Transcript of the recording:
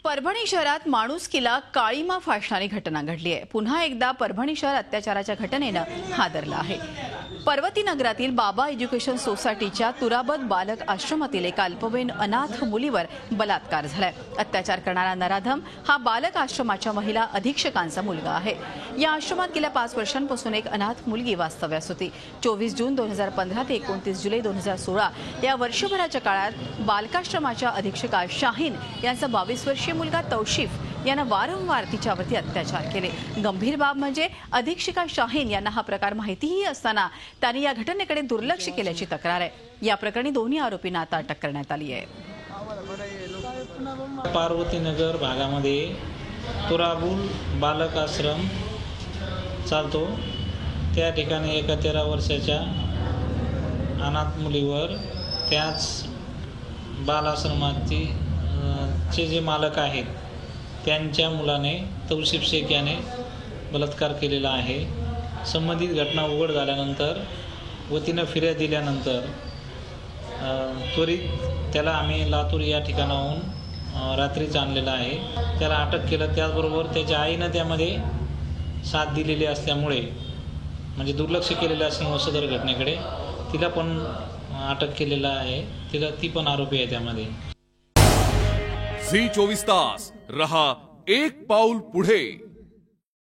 परभणी शहरात माणुसकीला काळीमा फासणारी घटना घडली आहे। पुन्हा एकदा परभणी शहर अत्याचाराच्या घटनेनं हादरलं आहे। पर्वती नगरातील बाबा एज्युकेशन सोसायटीच्या तुराबत बालक आश्रमातील एका अल्पवयीन अनाथ मुलीवर बलात्कार झालाय। अत्याचार करणारा नराधम हा बालक आश्रमाच्या महिला अधीक्षकांचा मुलगा आहे। या आश्रमात गेल्या 5 वर्षांपासून एक अनाथ मुलगी वास्तव्यास होती। 24 जून 2015 ते 29 जुलै 2016 या वर्षभराच्या काळात बालकाश्रमाच्या अधीक्षका शाहीन यांचा 22 वर्षीय मुलगा तौशिफ यांना वारंवार तिच्यावरती अत्याचार केले। गंभीर बाब म्हणजे अधीक्षिका शाहीन यांना हा प्रकार माहितीही असताना त्यांनी या घटनेकडे दुर्लक्ष केल्याची तक्रार आहे। या प्रकरणी दोन्ही आरोपींना आता अटक करण्यात आली आहे। पार्वती नगर भागामध्ये तुराबुल बालक आश्रम चालतो। त्या ठिकाणी एका 13 वर्षाच्या अनाथ मुलीवर त्याच बालाश्रमाची चे जे मालक आहेत त्यांच्या मुलाने तौशिफ शेख याने बलात्कार केलेला आहे। संबंधित घटना उघड झाल्यानंतर व तिने फिर्याद दिल्यानंतर त्वरित त्याला आम्ही लातूर या ठिकाणाहून रात्रीच आणलेला आहे। त्याला अटक केलं। त्याचबरोबर त्याच्या आईनं त्यामध्ये साथ दिलेली असल्यामुळे म्हणजे दुर्लक्ष केलेलं असल्यामुळे सदर घटनेकडे तिला पण अटक केलेला आहे। ती पण आरोपी आहे त्यामध्ये। झी 24 तास रहा एक पाऊल पुढे।